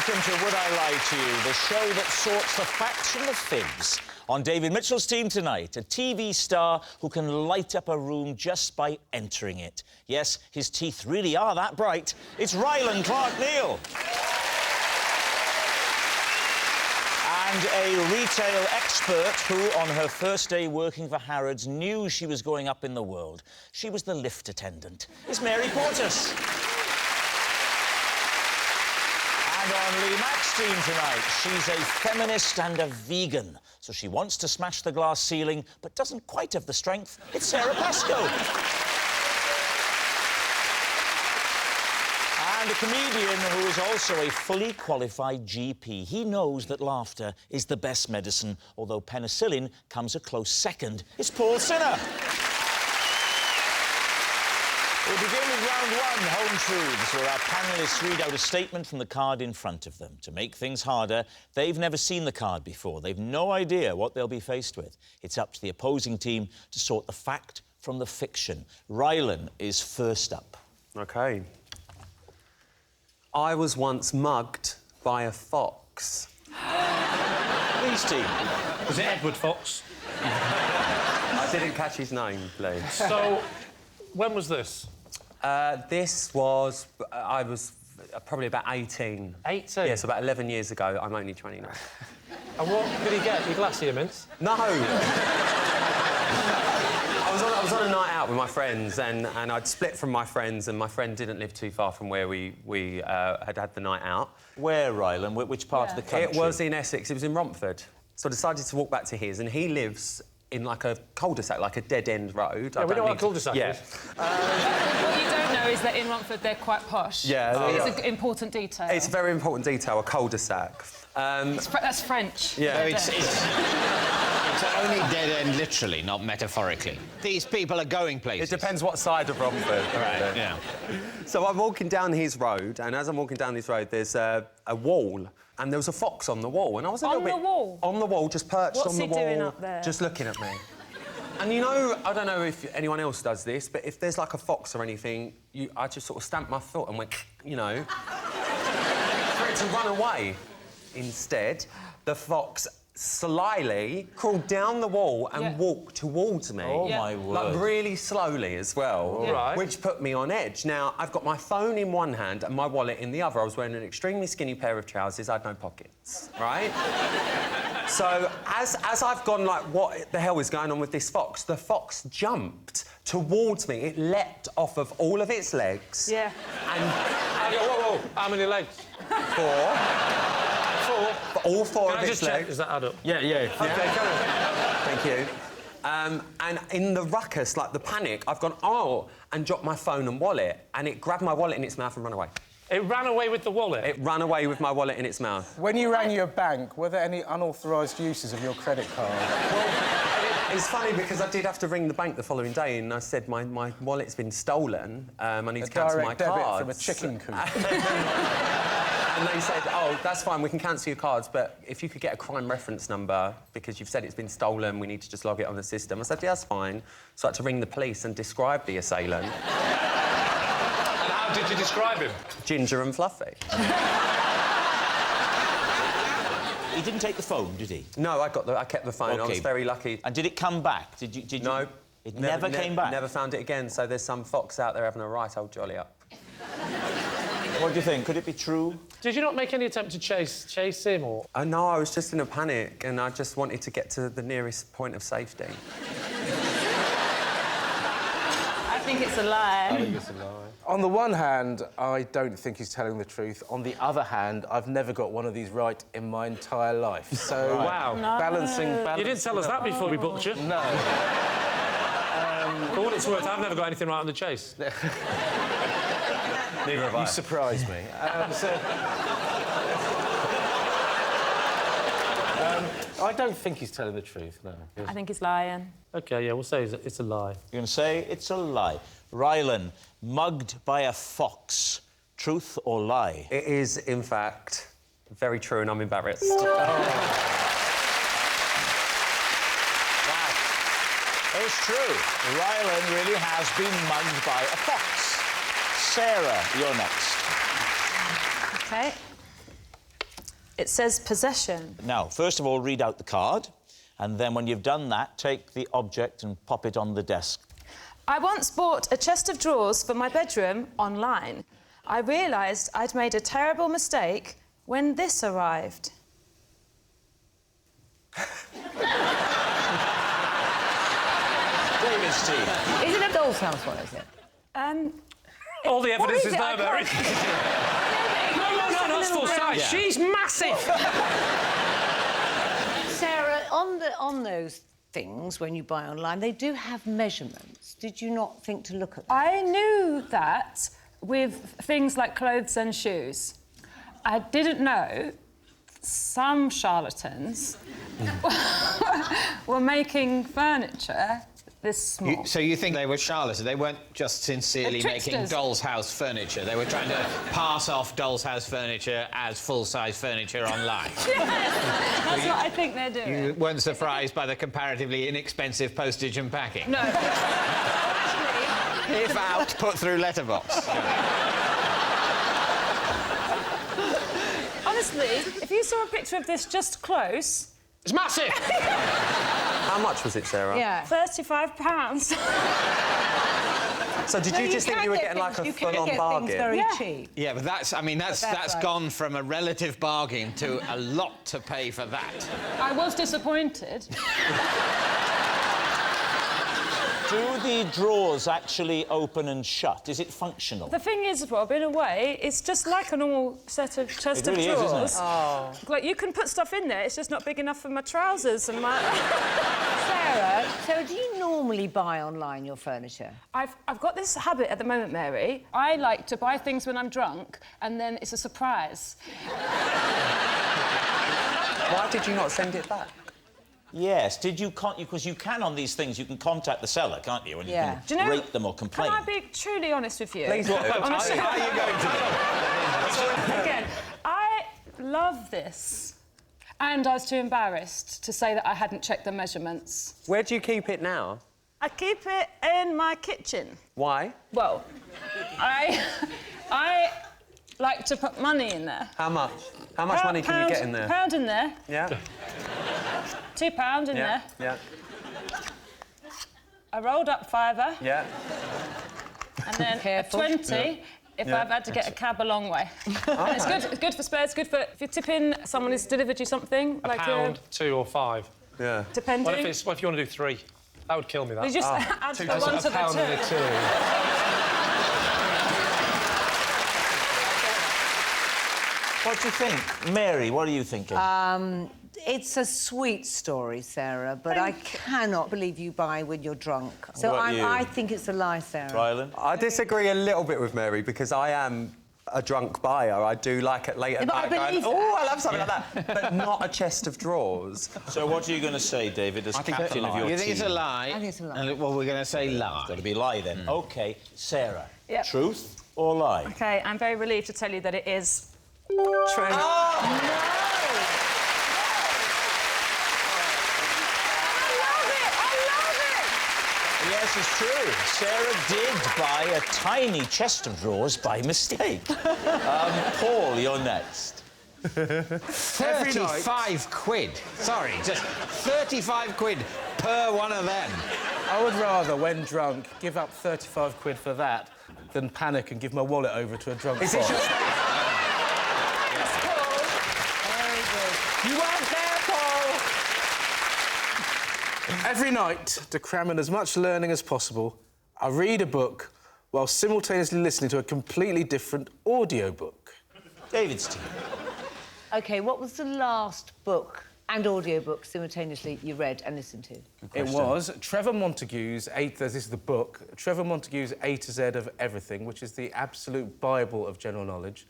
welcome to Would I Lie to You, the show that sorts the facts from the fibs. On David Mitchell's team tonight, a TV star who can light up a room just by entering it. Yes, his teeth really are that bright. It's Rylan Clark-Neil. And a retail expert who, on her first day working for Harrods, knew she was going up in the world. She was the lift attendant. It's Mary Portas. And on Lee Mack's team tonight, she's a feminist and a vegan. So she wants to smash the glass ceiling, but doesn't quite have the strength. It's Sarah Pascoe. And a comedian who is also a fully qualified GP. He knows that laughter is the best medicine, although penicillin comes a close second. It's Paul Sinner. We'll begin with round one, Home Truths, where our panellists read out a statement from the card in front of them. To make things harder, they've never seen the card before. They've no idea what they'll be faced with. It's up to the opposing team to sort the fact from the fiction. Rylan is first up. OK. I was once mugged by a fox. Lee's team. Was it Edward Fox? I didn't catch his name, please. So, when was this? This was... I was probably about 18. 18? Yes, about 11 years ago. I'm only 29. And what did he get? Your glacier mints? No! I was on a night out with my friends and I'd split from my friends and my friend didn't live too far from where we had the night out. Where, Rylan? Which part of the country? It was in Essex. It was in Romford. So I decided to walk back to his and he lives in, like, a cul-de-sac, like a dead-end road. Yeah, we know what a cul-de-sac is. What you don't know is that in Romford they're quite posh. Yeah. It's an important detail. It's a very important detail, a cul-de-sac. That's French. Yeah. It's only dead end, literally, not metaphorically. These people are going places. It depends what side of Romford. Right, yeah. So I'm walking down his road, and as I'm walking down this road, there's a wall, and there was a fox on the wall, and I was a little bit... On the wall? On the wall, just perched What's on the he wall. doing up there? Just looking at me. And, you know, I don't know if anyone else does this, but if there's, like, a fox or anything, I just sort of stamped my foot and went, you know, for it to run away. Instead, the fox slyly crawled down the wall and walked towards me. Oh, my word. Like, really slowly as well. Right. Which put me on edge. Now, I've got my phone in one hand and my wallet in the other. I was wearing an extremely skinny pair of trousers. I had no pockets, right? So, as I've gone, like, what the hell is going on with this fox? The fox jumped towards me. It leapt off of all of its legs. Yeah. And... Whoa. How many legs? 4. All 4 Can of I its just check? legs. Does that add up? Yeah. OK, come on. Thank you. And in the ruckus, like the panic, I've gone, oh, and dropped my phone and wallet, and it grabbed my wallet in its mouth and ran away. It ran away with the wallet? It ran away with my wallet in its mouth. When you rang your bank, were there any unauthorised uses of your credit card? Well, it's funny because I did have to ring the bank the following day and I said, my wallet's been stolen, I need to cancel my direct cards. debit from a chicken coop. And they said, oh, that's fine, we can cancel your cards, but if you could get a crime reference number because you've said it's been stolen, we need to just log it on the system. I said, yeah, that's fine. So I had to ring the police and describe the assailant. And how did you describe him? Ginger and fluffy. He didn't take the phone, did he? No, I kept the phone. I was very lucky. And did it come back? Did you? No. It never came back? Never found it again, so there's some fox out there having a right old jolly up. What do you think? Could it be true? Did you not make any attempt to chase him, or...? No, I was just in a panic, and I just wanted to get to the nearest point of safety. I think it's a lie. I think it's a lie. On the one hand, I don't think he's telling the truth. On the other hand, I've never got one of these right in my entire life. So, Wow. balancing... You didn't tell us that before we booked you. No. For what it's worth, I've never got anything right on the chase. Neither have I. You surprised me. I don't think he's telling the truth, no. I think he's lying. OK, yeah, we'll say it's a lie. You're going to say it's a lie. Rylan, mugged by a fox. Truth or lie? It is, in fact, very true, and I'm embarrassed. It's true. Rylan really has been mugged by a fox. Sarah, you're next. OK. It says possession. Now, first of all, read out the card, and then when you've done that, take the object and pop it on the desk. I once bought a chest of drawers for my bedroom online. I realised I'd made a terrible mistake when this arrived. David's team. Is it a doll's house one, is it? All the evidence is is it? there, I Mary. No, that's full size. Yeah. She's massive. Sarah, on those things, when you buy online, they do have measurements. Did you not think to look at them? I knew that with things like clothes and shoes. I didn't know some charlatans were making furniture this small. So you think they were charlatans? They weren't just sincerely They're making tricksters. doll's house furniture. They were trying to pass off doll's house furniture as full-size furniture online. That's what I think they're doing. You weren't surprised by the comparatively inexpensive postage and packing? No. Actually, If out, put through letterbox. honestly, if you saw a picture of this just close, It's massive. How much was it, Sarah? Yeah. £35. So did you just think you were getting like a full-on Things bargain? very Yeah. cheap. Yeah, but that's right. gone from a relative bargain to a lot to pay for that. I was disappointed. Do the drawers actually open and shut? Is it functional? The thing is, Rob, in a way, it's just like a normal set of chest It really of is, isn't drawers. it? Oh. Like, you can put stuff in there, it's just not big enough for my trousers and my... Sarah, do you normally buy online your furniture? I've got this habit at the moment, Mary. I like to buy things when I'm drunk, and then it's a surprise. Why did you not send it back? Yes. Did you because you can on these things, you can contact the seller, can't you? And Yeah. you Do can you know, rate them or complain. Can I be truly honest with you? Please do. Honestly. How are you going to do? Again, I love this. And I was too embarrassed to say that I hadn't checked the measurements. Where do you keep it now? I keep it in my kitchen. Why? Well, I like to put money in there. How much? How much money can you get in there? Pound in there. Yeah. £2 in Yeah. there. Yeah. A rolled up fiver. Yeah. And then Careful. a 20 if Yeah. I've had to get a cab a long way. And it's good. It's good for spares. It's good for if you're tipping someone who's delivered you something. A pound, 2 or 5. Yeah. Depending. What if you want to do 3? That would kill me, that. You just add the one to a pound and the a two. 2. What do you think? Mary, what are you thinking? It's a sweet story, Sarah, but I cannot believe you buy when you're drunk. So What about you? I think it's a lie, Sarah. Ryland? I disagree a little bit with Mary because I am a drunk buyer. I do like it late at but I night going, believe oh, that. I love something like that. But not a chest of drawers. So what are you going to say, David, as I think it's captain a of lie. your You team? think it's a lie? I think it's a lie. And, well, we're going to say lie. Got to be lie, then. OK, Sarah. Yep. Truth or lie? OK, I'm very relieved to tell you that it is true. Oh! Yes, it's true. Sarah did buy a tiny chest of drawers by mistake. Paul, you're next. 35 quid. Sorry, just 35 quid per one of them. I would rather, when drunk, give up 35 quid for that than panic and give my wallet over to a drunk Is it fox. just... You weren't there, Paul! Every night, to cram in as much learning as possible, I read a book while simultaneously listening to a completely different audiobook. David's team. OK, what was the last book and audiobook simultaneously you read and listened to? It was Trevor Montague's this is the book, Trevor Montague's A to Z of Everything, which is the absolute Bible of general knowledge.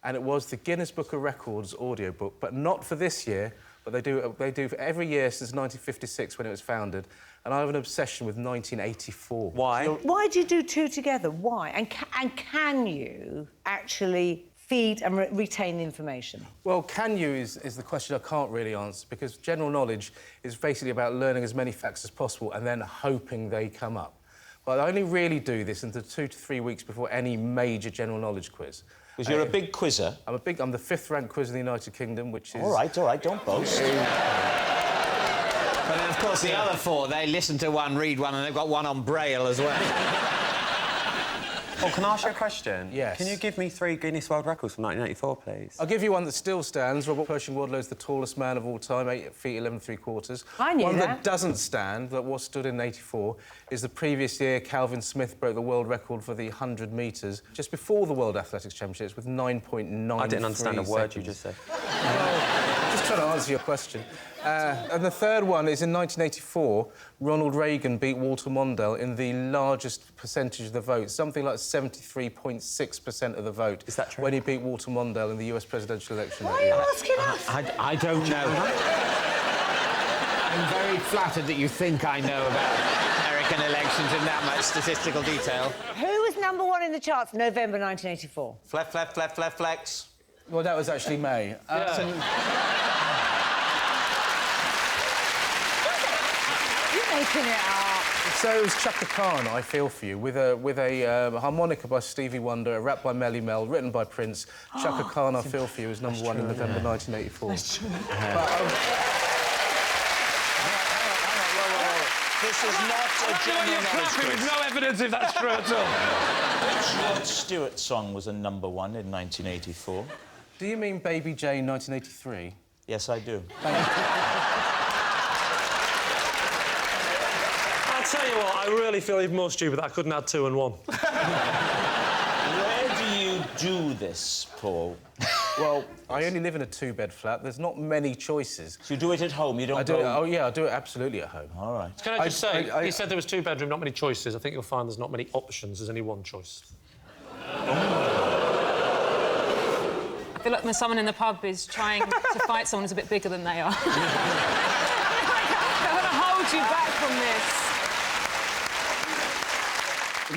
And it was the Guinness Book of Records audiobook, but not for this year, but they do for every year since 1956 when it was founded. And I have an obsession with 1984. Why? Why do you do two together? Why? And can you actually feed and retain the information? Well, can you is the question I can't really answer, because general knowledge is basically about learning as many facts as possible and then hoping they come up. But I only really do this in the 2 to 3 weeks before any major general knowledge quiz. Because you're a big quizzer. I'm the 5th-ranked quiz in the United Kingdom, which is... All right, don't boast. But then, of course, the other 4, they listen to one, read one, and they've got one on Braille as well. Oh, can I ask you a question? Yes. Can you give me 3 Guinness World Records from 1984, please? I'll give you one that still stands. Robert Pershing-Wadlow is the tallest man of all time, 8 feet 11 3/4. I knew one that. that doesn't stand, that was stood in '84, is the previous year Calvin Smith broke the world record for the 100 metres, just before the World Athletics Championships, with 9.93 I didn't understand a word you seconds. just said. Just trying to answer your question. And the third one is in 1984, Ronald Reagan beat Walter Mondale in the largest percentage of the vote, something like 73.6% of the vote. Is that true? When he beat Walter Mondale in the US presidential election. Why are you asking us? I don't know. I'm very flattered that you think I know about American elections in that much statistical detail. Who was #1 in the charts November 1984? Flex. Well, that was actually May. You're making it up. So it was Chaka Khan, I Feel For You, with a harmonica by Stevie Wonder, a rap by Melly Mel, written by Prince. Chaka Khan, I Feel For You, was #1 in November 1984. That's true. This is not a general knowledge quiz. There's no evidence if that's true at all. Which Rod Stewart song was a #1 in 1984? Do you mean Baby Jane 1983? Yes, I do. I'll tell you what, I really feel even more stupid that I couldn't add 2 and 1. Where do you do this, Paul? Well, I only live in a 2-bed flat. There's not many choices. So you do it at home, you don't I do go... it, oh, yeah, I do it absolutely at home. All right. Can I just say, you said there was 2-bedroom, not many choices. I think you'll find there's not many options, there's only one choice. I feel like when someone in the pub is trying to fight someone who's a bit bigger than they are. I want to hold you back from this.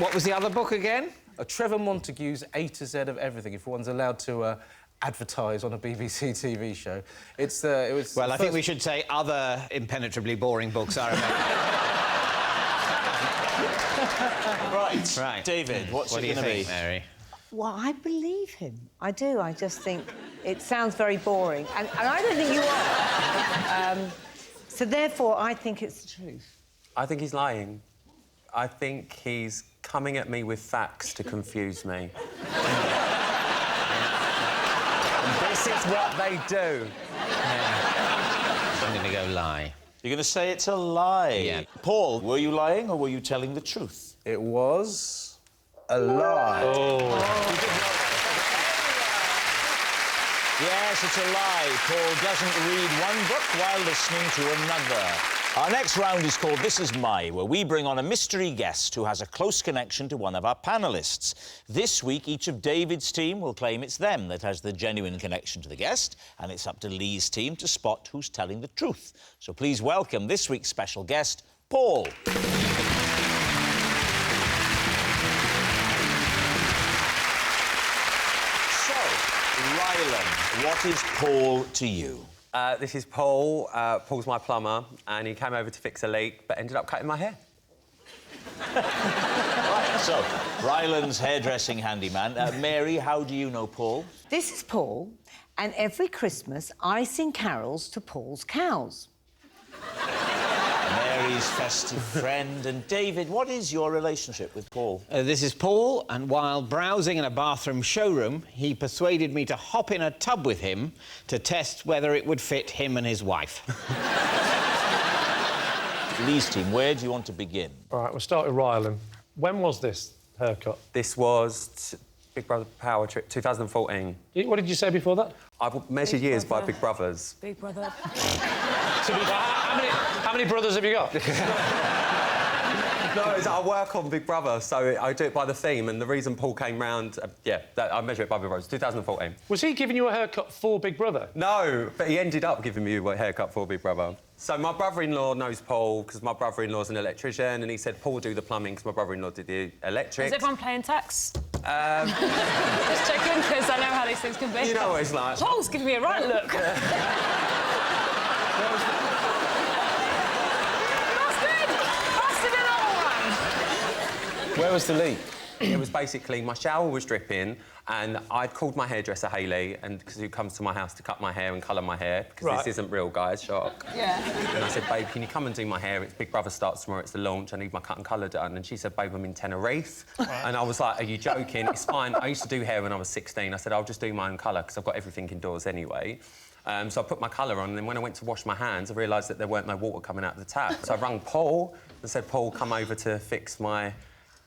What was the other book again? Trevor Montague's A to Z of Everything, if one's allowed to advertise on a BBC TV show. It was... Well, I think we should say other impenetrably boring books are available. Right. David, what's what it do you going to think, be? Mary? Well, I believe him. I do. I just think it sounds very boring. And I don't think you are. So, therefore, I think it's the truth. I think he's lying. I think he's coming at me with facts to confuse me. And this is what they do. I'm going to go lie. You're going to say it's a lie. Yeah. Paul, were you lying or were you telling the truth? It was a lie. Yes, it's a lie. Paul doesn't read one book while listening to another. Our next round is called This Is My, where we bring on a mystery guest who has a close connection to one of our panellists. This week, each of David's team will claim it's them that has the genuine connection to the guest, and it's up to Lee's team to spot who's telling the truth. So please welcome this week's special guest, Paul. So, Rylan, what is Paul to you? This is Paul. Paul's my plumber, and he came over to fix a leak, but ended up cutting my hair. Right, so, Rylan's hairdressing handyman. Mary, how do you know Paul? This is Paul, and every Christmas I sing carols to Paul's cows. Mary's festive friend. And David, what is your relationship with Paul? This is Paul, and while browsing in a bathroom showroom, he persuaded me to hop in a tub with him to test whether it would fit him and his wife. Lee's team, where do you want to begin? All right, we'll start with Rylan. When was this haircut? This was Big Brother Power Trip 2014. What did you say before that? I've measured years by Big Brothers. Big brother. How many brothers have you got? No, it's, I work on Big Brother, so I do it by the theme, and the reason Paul came round... I measure it by Big Brothers, 2014. Was he giving you a haircut for Big Brother? No, but he ended up giving me a haircut for Big Brother. So my brother-in-law knows Paul, because my brother-in-law's an electrician, and he said, Paul, do the plumbing, because my brother-in-law did the electric. Is everyone playing tax? Just checking, because I know how these things can be. You know what it's like. Paul's giving me a right look. Where was the leak? It was basically my shower was dripping, and I'd called my hairdresser Hayley, and because who comes to my house to cut my hair and colour my hair, because this isn't real, guys. Shock. Yeah. And I said, babe, can you come and do my hair? It's Big Brother starts tomorrow. It's the launch. I need my cut and colour done. And she said, babe, I'm in Tenerife. And I was like, are you joking? It's fine. I used to do hair when I was 16. I said, I'll just do my own colour because I've got everything indoors anyway. So I put my colour on, and then when I went to wash my hands, I realised that there weren't no water coming out of the tap. So I rang Paul and said, Paul, come over to fix my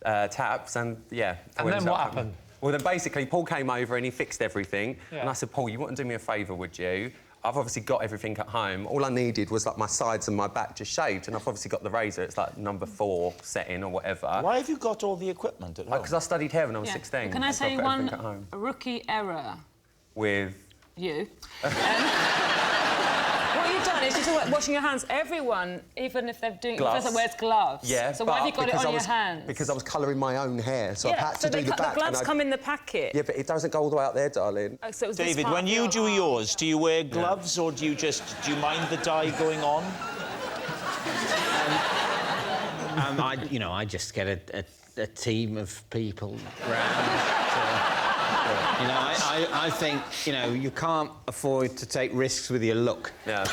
taps, and yeah. And then what happened? Well, then basically Paul came over and he fixed everything. Yeah. And I said, Paul, you wouldn't do me a favour, would you? I've obviously got everything at home. All I needed was, like, my sides and my back just shaved, and I've obviously got the razor. It's, like, number 4 setting or whatever. Why have you got all the equipment at home? Because I studied hair when I was 16. Can I so say I've got everything one at home. rookie error? With? You. What you've done is you talk about washing your hands. Everyone, even if they're doing Gloves. it, wears gloves. Yeah, so why have you got it on your hands? Because I was colouring my own hair, so I've had to do the back. The gloves come in the packet. Yeah, but it doesn't go all the way out there, darling. Oh, so it was David, when you do yours, do you wear gloves or do you mind the dye going on? I just get a team of people round. I think, you can't afford to take risks with your look. Yeah.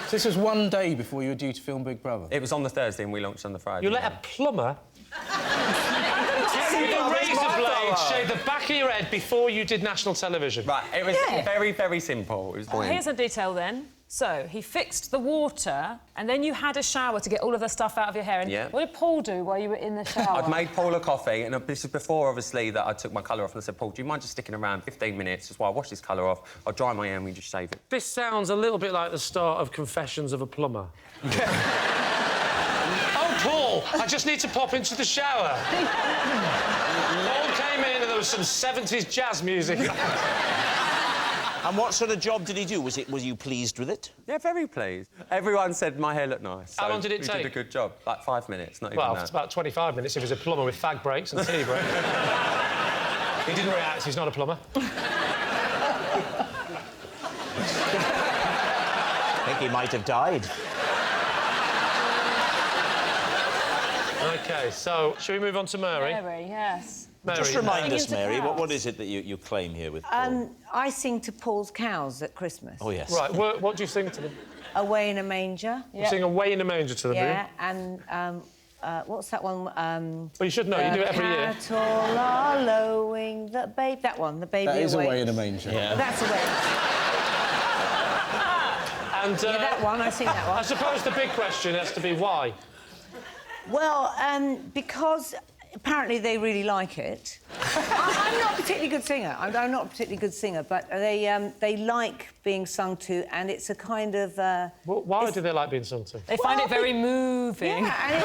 So this was one day before you were due to film Big Brother? It was on the Thursday and we launched on the Friday. You let a plumber with a razor blade shave the back of your head before you did national television? Right, it was very, very simple. It was Here's a detail then. So, he fixed the water, and then you had a shower to get all of the stuff out of your hair. And what did Paul do while you were in the shower? I'd made Paul a coffee, and this was before, obviously, that I took my colour off, and I said, Paul, do you mind just sticking around 15 minutes just while I wash this colour off? I'll dry my hair and we just shave it. This sounds a little bit like the start of Confessions of a Plumber. Oh, Paul, I just need to pop into the shower. Paul came in and there was some 70s jazz music. And what sort of job did he do? Was you pleased with it? Yeah, very pleased. Everyone said my hair looked nice. How long did it take? He did a good job. Like 5 minutes, not even Well, that. it's about 25 minutes if he's a plumber with fag breaks and tea breaks. He didn't react, he's not a plumber. I think he might have died. OK, so, shall we move on to Mary? Mary, yes. Mary, Just remind us, Singing to Mary, cows. what is it that you claim here with Paul? I sing to Paul's cows at Christmas. Oh, yes. Right, what do you sing to them? Away in a manger. You sing Away in a Manger to them, Yeah, and what's that one? Well, you should know, you do it every year. Cattle are lowing, the baby. That one, the baby That is away. Away in a Manger. Yeah. That's away. And, That one, I sing that one. I suppose the big question has to be why. Well, because apparently they really like it. I'm not a particularly good singer. I'm not a particularly good singer, but they like being sung to, and it's a kind of... Well, why do they like being sung to? They find it very moving. Yeah, and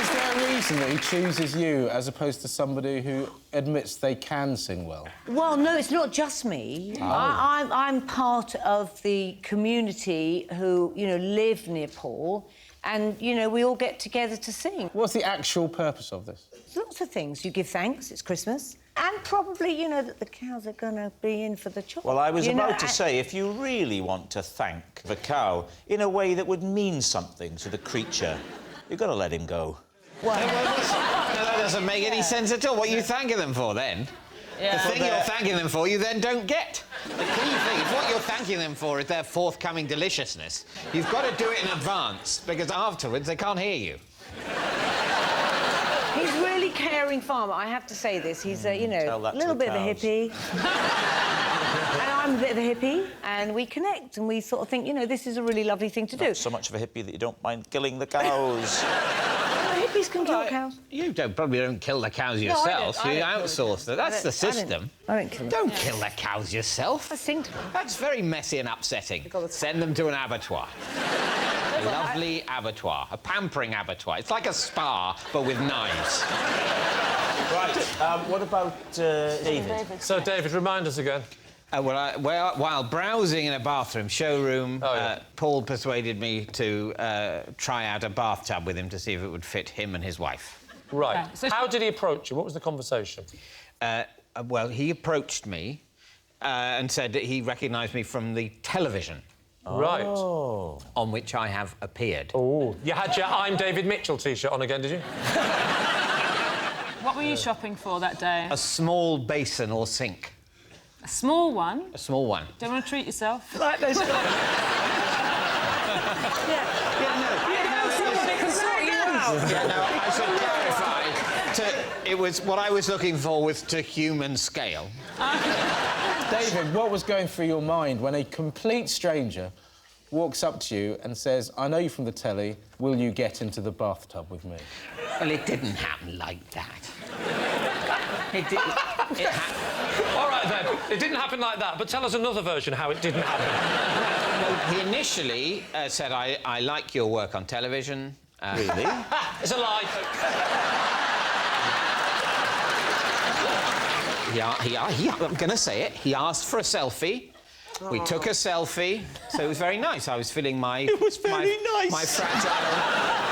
Is there a reason that he chooses you as opposed to somebody who admits they can sing well? well, no, it's not just me. Oh. I'm part of the community who, live near Paul, and, we all get together to sing. What's the actual purpose of this? Lots of things. You give thanks, it's Christmas, and probably, that the cows are going to be in for the chop. Well, I was about to say, if you really want to thank the cow in a way that would mean something to the creature, you've got to let him go. No, that doesn't make any sense at all. What are you thanking them for, then? Yeah. The thing you're thanking them for, you then don't get. The key thing is what you're thanking them for is their forthcoming deliciousness. You've got to do it in advance, because afterwards they can't hear you. He's really caring farmer, I have to say this. He's, a Tell that to little the bit of a cows. hippie. And I'm a bit of a hippie, and we connect, and we sort of think, this is a really lovely thing to do. Not so much of a hippie that you don't mind killing the cows. Hippies can kill cows. You probably don't kill the cows yourself. I You don't kill outsource them. That's the system. I don't kill them. Don't kill the cows yourself. I sing to them. That's very messy and upsetting. Send them to an abattoir. A lovely abattoir. A pampering abattoir. It's like a spa, but with knives. Right, what about David? So, David, remind us again. While browsing in a bathroom showroom, Paul persuaded me to try out a bathtub with him to see if it would fit him and his wife. Right. Okay, so How did he approach you? What was the conversation? Well, he approached me and said that he recognised me from the television. Right. on which I have appeared. Oh. You had your I'm David Mitchell T-shirt on again, did you? What were you shopping for that day? A small basin or sink. A small one? A small one. Don't want to treat yourself? Like those... No, I should clarify. It was what I was looking for was to human scale. David, what was going through your mind when a complete stranger walks up to you and says, I know you from the telly, will you get into the bathtub with me? Well, it didn't happen like that. It didn't. All right, then. It didn't happen like that, but tell us another version how it didn't happen. Well, he initially said, I like your work on television. Really? It's a lie. I'm going to say it. He asked for a selfie. We took a selfie, so it was very nice. I was feeling my... It was very nice. My fragile...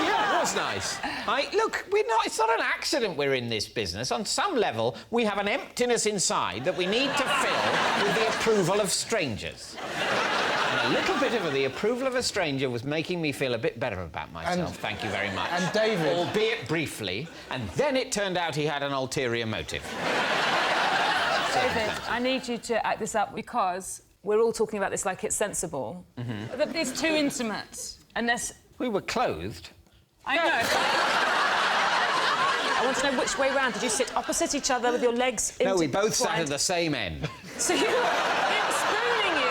Yeah, it was nice. Look, it's not an accident we're in this business. On some level, we have an emptiness inside that we need to fill with the approval of strangers. And a little bit of the approval of a stranger was making me feel a bit better about myself. Thank you very much. And David... Albeit briefly, and then it turned out he had an ulterior motive. David, I need you to act this up because we're all talking about this like it's sensible. But it's too intimate. Unless... We were clothed. I know. I want to know which way round. Did you sit opposite each other with your legs... No, we both sat at the same end. So you were spooning you?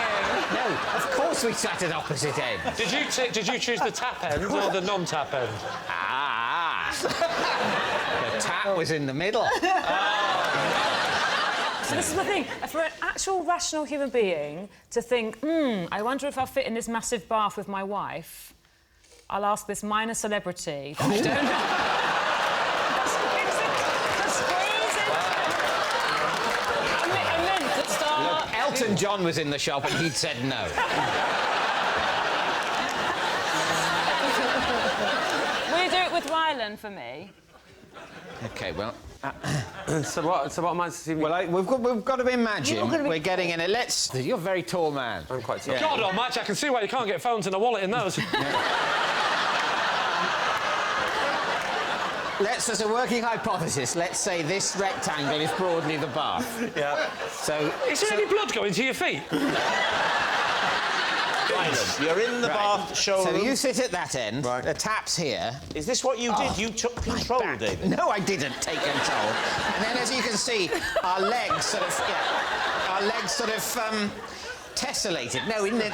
No, of course we sat at opposite ends. Did you choose the tap end or the non-tap end? Ah! The tap was in the middle. So this is the thing. For an actual rational human being to think, I wonder if I'll fit in this massive bath with my wife, I'll ask this minor celebrity that I don't know. Look, Elton John was in the shop and he'd said no. Will you do it with Rylan for me? OK, well... So what am I assuming? Well, we've got to imagine we're getting in it. You're a very tall man. I'm quite tall. Yeah. God almighty, I can see why you can't get phones and a wallet in those. As a working hypothesis, let's say this rectangle is broadly the bath. Yeah. So... Is there any blood going to your feet? You're in the bath showroom. So you sit at that end, the tap's here. Is this what you did? You took control, David? No, I didn't take control. And then, as you can see, our legs sort of tessellated. No, in between.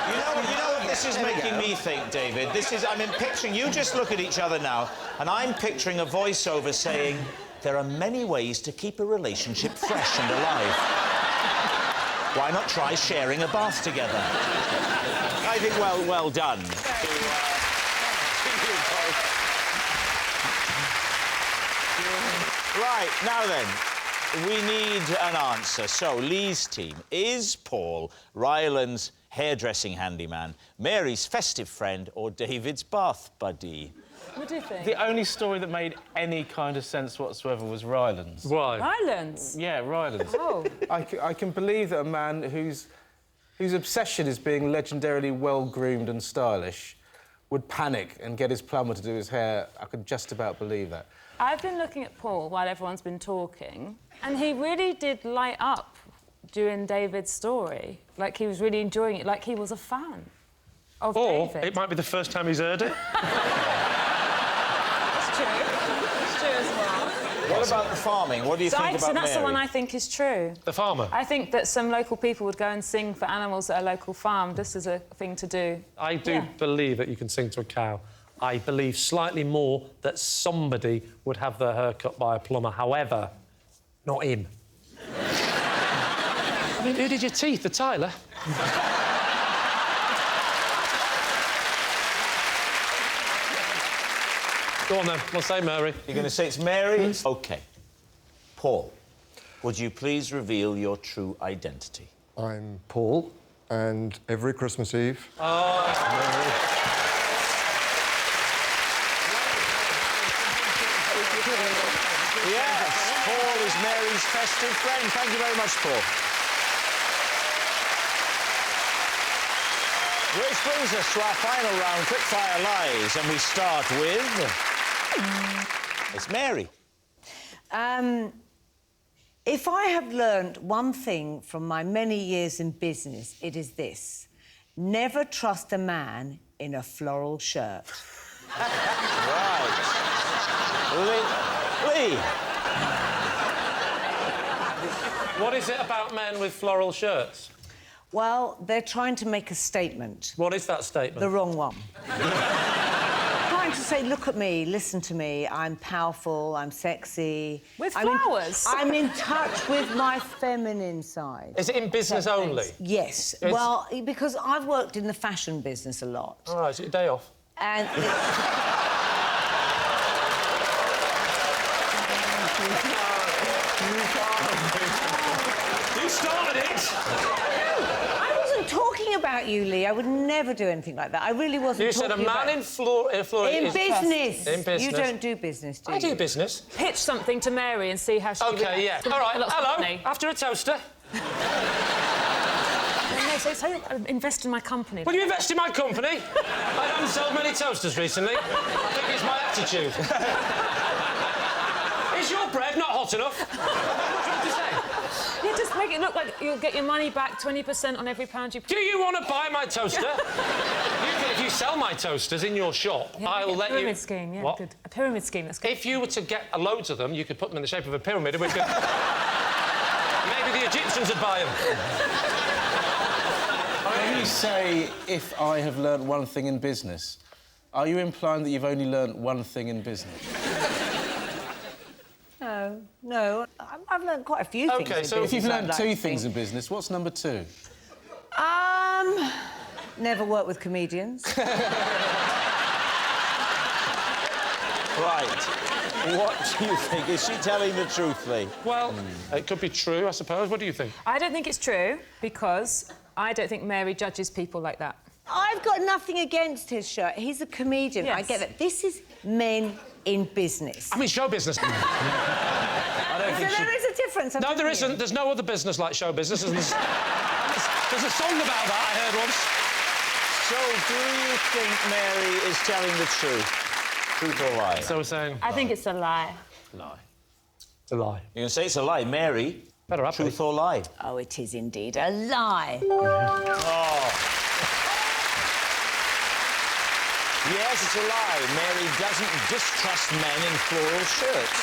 You know what this is making me think, David? I'm picturing... You just look at each other now, and I'm picturing a voiceover saying, there are many ways to keep a relationship fresh and alive. Why not try sharing a bath together? I think, well done. Right, now then, we need an answer. So, Lee's team, is Paul Ryland's hairdressing handyman, Mary's festive friend, or David's bath buddy? What do you think? The only story that made any kind of sense whatsoever was Ryland's. Why? Ryland's? Yeah, Ryland's. Oh. I can believe that a man whose obsession is being legendarily well-groomed and stylish would panic and get his plumber to do his hair. I could just about believe that. I've been looking at Paul while everyone's been talking, and he really did light up during David's story. Like, he was really enjoying it, like he was a fan of David. Or it might be the first time he's heard it. It's true as well. What about the farming? What do you think about So that's Mary? the one I think is true. The farmer? I think that some local people would go and sing for animals at a local farm. This is a thing to do. I do believe that you can sing to a cow. I believe slightly more that somebody would have their hair cut by a plumber. However, not him. I mean, who did your teeth? The Tyler? Go on, then. We'll say Mary. You're going to say it's Mary? OK. Paul, would you please reveal your true identity? I'm Paul, and every Christmas Eve... Yes, Paul is Mary's festive friend. Thank you very much, Paul. Which brings us to our final round, quickfire lies, and we start with... It's Mary. If I have learned one thing from my many years in business, it is this. Never trust a man in a floral shirt. Right. Lee. What is it about men with floral shirts? Well, they're trying to make a statement. What is that statement? The wrong one. Trying to say, look at me, listen to me, I'm powerful, I'm sexy. With flowers? I'm in touch with my feminine side. Is it in business only? Yes. Well, because I've worked in the fashion business a lot. All right, is it a day off? And... You started it! I wasn't talking about you, Lee. I would never do anything like that. I really wasn't You talking said a man in floral... In business. In business. You don't do business, do you? I do business. Pitch something to Mary and see how she OK, yeah. reacts. All right, Lots of hello. money. After a toaster. No, so invest in my company. Will you invest in my company? I haven't sold many toasters recently. I think it's my attitude. Is your bread not hot enough? What are you trying to say? Yeah, just make it look like you'll get your money back 20% on every pound you... Do you want to buy my toaster? If you sell my toasters in your shop, Yeah, I'll let you... A pyramid scheme, yeah, What? good. A pyramid scheme, that's good. If you were to get loads of them, you could put them in the shape of a pyramid and we could... Maybe the Egyptians would buy them. When you say, if I have learnt one thing in business, are you implying that you've only learnt one thing in business? No. I've learned quite a few things. OK, in so If you've business, learnt I'd like two to things in think. business, what's number two? Never work with comedians. Right. What do you think? Is she telling the truth, Lee? Well, it could be true, I suppose. What do you think? I don't think it's true, because I don't think Mary judges people like that. I've got nothing against his shirt. He's a comedian. Yes. I get that. This is men in business. I mean, show business. So there is a difference. No, there isn't. There's no other business like show business. There's a song about that I heard once. So, do you think Mary is telling the truth? Truth or lie? So we're saying... I think it's a lie. Lie. It's a lie. You're going to say it's a lie. Mary, Better up, truth or lie? Oh, it is indeed a lie. Oh. Yes, it's a lie. Mary doesn't distrust men in floral shirts.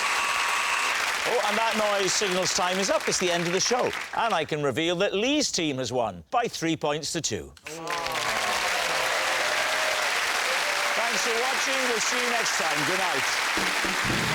Oh, and that noise signals time is up. It's the end of the show. And I can reveal that Lee's team has won by 3 points to 2. Thanks for watching. We'll see you next time. Good night.